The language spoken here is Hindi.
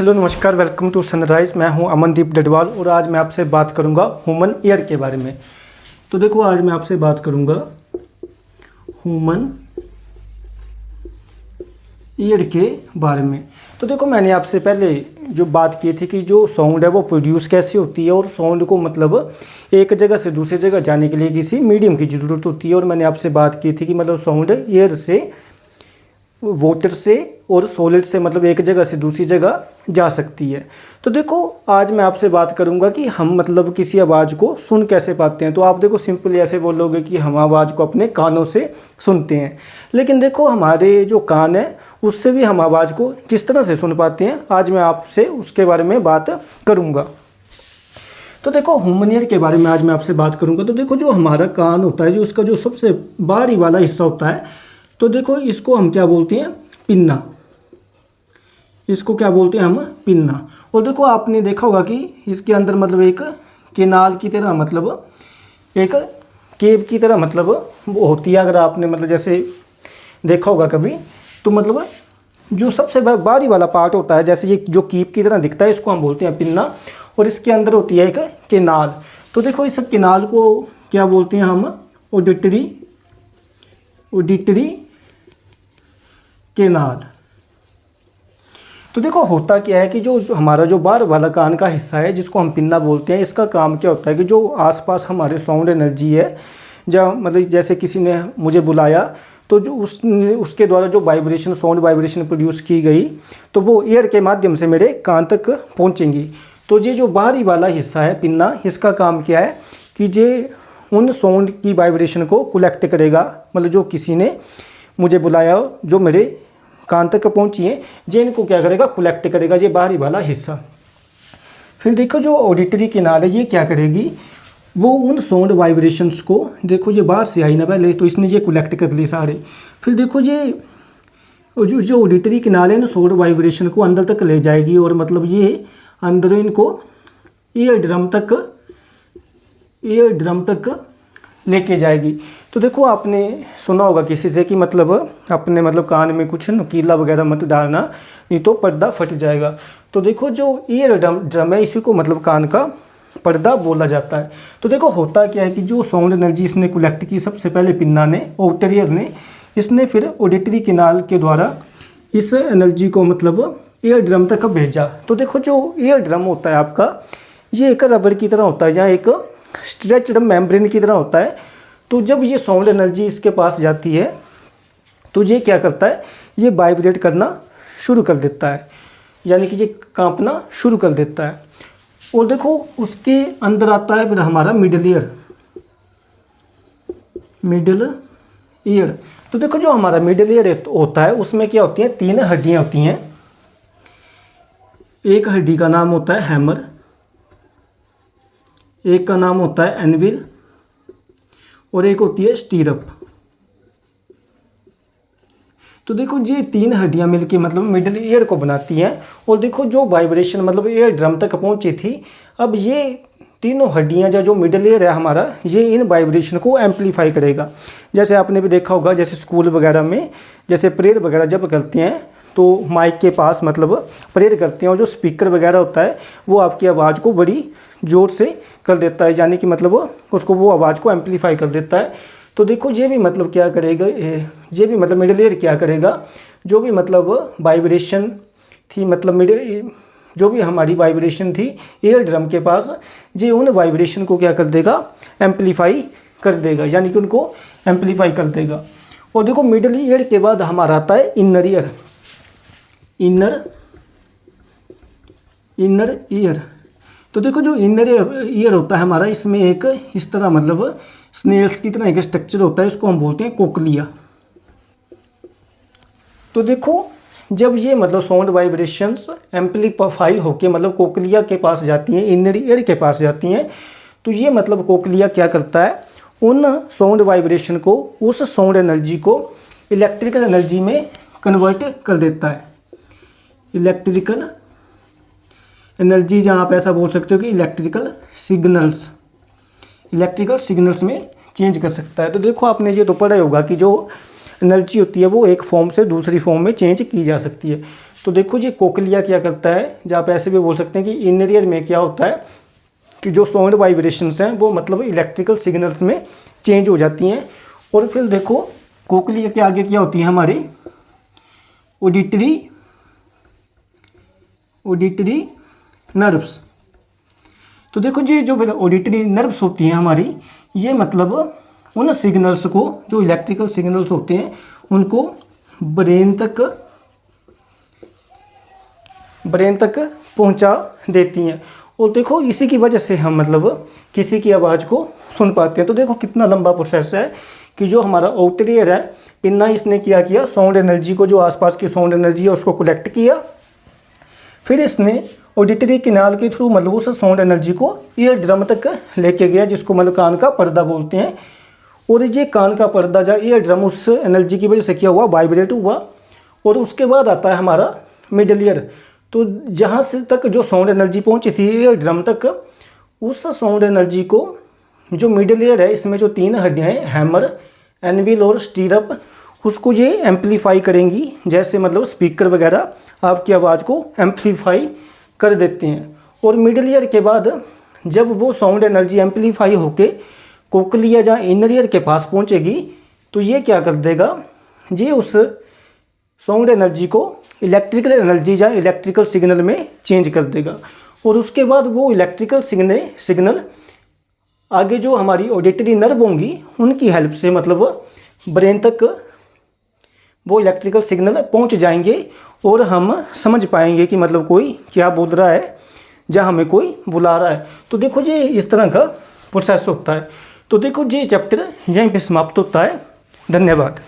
हेलो नमस्कार, वेलकम टू सनराइज़। मैं हूं अमनदीप डडवाल और आज मैं आपसे बात करूंगा ह्यूमन ईयर के बारे में। तो देखो, आज मैं आपसे बात करूंगा ह्यूमन ईयर के बारे में। तो देखो, मैंने आपसे पहले जो बात की थी कि जो साउंड है वो प्रोड्यूस कैसे होती है और साउंड को मतलब एक जगह से दूसरी जगह जाने के लिए किसी मीडियम की ज़रूरत होती है। और मैंने आपसे बात की थी कि मतलब साउंड एयर से, वाटर से और सॉलिड से मतलब एक जगह से दूसरी जगह जा सकती है। तो देखो, आज मैं आपसे बात करूंगा कि हम मतलब किसी आवाज़ को सुन कैसे पाते हैं। तो आप देखो, सिंपली ऐसे बोलोगे कि हम आवाज़ को अपने कानों से सुनते हैं, लेकिन देखो हमारे जो कान है उससे भी हम आवाज़ को किस तरह से सुन पाते हैं, आज मैं आपसे उसके बारे में बात करूँगा। तो देखो, ह्यूमन ईयर के बारे में आज मैं आपसे बात करूँगा। तो देखो, जो हमारा कान होता है, जो उसका जो सबसे बाहरी वाला हिस्सा होता है, तो देखो इसको हम क्या बोलते हैं, पिन्ना। इसको क्या बोलते हैं हम, पिन्ना। और देखो, आपने देखा होगा कि इसके अंदर मतलब एक केनाल की तरह, मतलब एक केव की तरह मतलब वो होती है। अगर आपने मतलब जैसे देखा होगा कभी, तो मतलब जो सबसे बाहरी वाला पार्ट होता है, जैसे ये जो कीप की तरह दिखता है, इसको हम बोलते हैं पिन्ना। और इसके अंदर होती है एक केनाल। तो देखो, इस केनाल को क्या बोलते हैं हम, ऑडिटरी केनाल। तो देखो, होता क्या है कि जो हमारा जो बाहर वाला कान का हिस्सा है, जिसको हम पिन्ना बोलते हैं, इसका काम क्या होता है कि जो आसपास हमारे साउंड एनर्जी है, जब मतलब जैसे किसी ने मुझे बुलाया, तो जो उसके द्वारा जो वाइब्रेशन, साउंड वाइब्रेशन प्रोड्यूस की गई, तो वो एयर के माध्यम से मेरे कान तक पहुंचेंगी। तो ये जो बाहरी वाला हिस्सा है पिन्ना, इसका काम क्या है कि ये उन साउंड की वाइब्रेशन को कलेक्ट करेगा। मतलब जो किसी ने मुझे बुलाया, जो मेरे कान तक पहुंची है, ये इनको क्या करेगा, कलेक्ट करेगा, ये बाहरी वाला हिस्सा। फिर देखो, जो ऑडिटरी केनाल है, ये क्या करेगी, वो उन साउंड वाइब्रेशंस को, देखो ये बाहर से आई ना पहले, तो इसने ये कलेक्ट कर ली सारे। फिर देखो, ये जो ऑडिटरी केनाल है ना, साउंड वाइब्रेशन को अंदर तक ले जाएगी और मतलब ये अंदर इनको ईयर ड्रम तक लेके जाएगी। तो देखो, आपने सुना होगा किसी से कि मतलब अपने मतलब कान में कुछ नुकीला वगैरह मत डालना, नहीं तो पर्दा फट जाएगा। तो देखो, जो ईयर ड्रम है, इसी को मतलब कान का पर्दा बोला जाता है। तो देखो, होता क्या है कि जो साउंड एनर्जी इसने कलेक्ट की सबसे पहले पिन्ना ने, आउटर ईयर ने, इसने फिर ऑडिटरी केनाल के द्वारा इस एनर्जी को मतलब ईयर ड्रम तक भेजा। तो देखो, जो ईयर ड्रम होता है आपका, ये एक रबर की तरह होता है, या एक स्ट्रेच्ड मेम्ब्रेन की तरह होता है। तो जब ये साउंड एनर्जी इसके पास जाती है, तो ये क्या करता है, ये वाइब्रेट करना शुरू कर देता है, यानी कि ये कांपना शुरू कर देता है। और देखो, उसके अंदर आता है फिर हमारा मिडल ईयर। तो देखो, जो हमारा मिडल ईयर होता है, उसमें क्या होती हैं, 3 हड्डियां होती हैं। एक हड्डी का नाम होता है हैमर, एक का नाम होता है एनविल, और एक होती है स्टीरअप। तो देखो, ये 3 हड्डियां मिलके मतलब मिडल ईयर को बनाती हैं। और देखो, जो वाइब्रेशन मतलब ईयर ड्रम तक पहुंची थी, अब ये तीनों हड्डियां जो मिडल ईयर है हमारा, ये इन वाइब्रेशन को एम्पलीफाई करेगा। जैसे आपने भी देखा होगा, जैसे स्कूल वगैरह में जैसे प्रेयर वगैरह जब करते हैं, तो माइक के पास मतलब प्रेयर करते हैं, और जो स्पीकर वगैरह होता है वो आपकी आवाज़ को बड़ी ज़ोर से कर देता है, यानी कि मतलब उसको वो आवाज़ को एम्पलीफाई कर देता है। तो देखो, ये भी मतलब क्या करेगा, ये भी मतलब मिडल ईयर क्या करेगा, जो भी मतलब वाइब्रेशन थी, मतलब जो भी हमारी वाइब्रेशन थी ईयर ड्रम के पास, ये उन वाइब्रेशन को क्या कर देगा, एम्पलीफाई कर देगा, यानी कि उनको एम्पलीफाई कर देगा। और देखो, मिडल ईयर के बाद हमारा आता है इनर ईयर। तो देखो, जो इनर ईयर होता है हमारा, इसमें एक इस तरह मतलब स्नेल्स की तरह एक स्ट्रक्चर होता है, इसको हम बोलते हैं कोक्लिया। तो देखो, जब ये मतलब साउंड वाइब्रेशंस एम्पलीफाई होके मतलब कोक्लिया के पास जाती हैं, इनर ईयर के पास जाती हैं, तो ये मतलब कोक्लिया क्या करता है, उन साउंड वाइब्रेशन को, उस साउंड एनर्जी को इलेक्ट्रिकल एनर्जी में कन्वर्ट कर देता है। इलेक्ट्रिकल एनर्जी, जहाँ आप ऐसा बोल सकते हो कि इलेक्ट्रिकल सिग्नल्स में चेंज कर सकता है। तो देखो, आपने ये तो पढ़ा होगा कि जो एनर्जी होती है वो एक फॉर्म से दूसरी फॉर्म में चेंज की जा सकती है। तो देखो जी कोक्लिया क्या करता है, जहाँ पे ऐसे भी बोल सकते हैं कि इनर ईयर में क्या होता है कि जो साउंड वाइब्रेशंस हैं वो मतलब इलेक्ट्रिकल सिग्नल्स में चेंज हो जाती हैं। और फिर देखो कोक्लिया के आगे क्या होती है हमारी ऑडिटरी नर्व्स। तो देखो जी जो ऑडिटरी नर्व्स होती हैं हमारी, ये मतलब उन सिग्नल्स को, जो इलेक्ट्रिकल सिग्नल्स होते हैं उनको ब्रेन तक पहुंचा देती हैं। और देखो इसी की वजह से हम मतलब किसी की आवाज़ को सुन पाते हैं। तो देखो कितना लंबा प्रोसेस है कि जो हमारा आउटर ईयर है, इतना इसने किया साउंड एनर्जी को, जो आसपास की साउंड एनर्जी है उसको कलेक्ट किया, फिर इसने ऑडिटरी कैनाल के थ्रू मतलब उस साउंड एनर्जी को ईयर ड्रम तक लेके गया, जिसको मतलब कान का पर्दा बोलते हैं। और ये कान का पर्दा या ईयर ड्रम उस एनर्जी की वजह से क्या हुआ, वाइब्रेट हुआ। और उसके बाद आता है हमारा मिडल ईयर। तो जहाँ से तक जो साउंड एनर्जी पहुँची थी ईयर ड्रम तक, उस साउंड एनर्जी को जो मिडल ईयर है, इसमें जो 3 हड्डियाँ हैं, हैमर, एनविल और स्टीरअप, उसको ये एम्पलीफाई करेंगी। जैसे मतलब स्पीकर वगैरह आपकी आवाज़ को एम्पलीफाई कर देते हैं। और मिडल ईयर के बाद जब वो साउंड एनर्जी एम्पलीफाई होके कोक्लिया या इनर ईयर के पास पहुंचेगी, तो ये क्या कर देगा, ये उस साउंड एनर्जी को इलेक्ट्रिकल एनर्जी या इलेक्ट्रिकल सिग्नल में चेंज कर देगा। और उसके बाद वो इलेक्ट्रिकल सिग्नल आगे जो हमारी ऑडिटरी नर्व होंगी उनकी हेल्प से मतलब ब्रेन तक वो इलेक्ट्रिकल सिग्नल पहुंच जाएंगे और हम समझ पाएंगे कि मतलब कोई क्या बोल रहा है या हमें कोई बुला रहा है। तो देखो जी इस तरह का प्रोसेस होता है। तो देखो जी चैप्टर यहीं पे समाप्त होता है। धन्यवाद।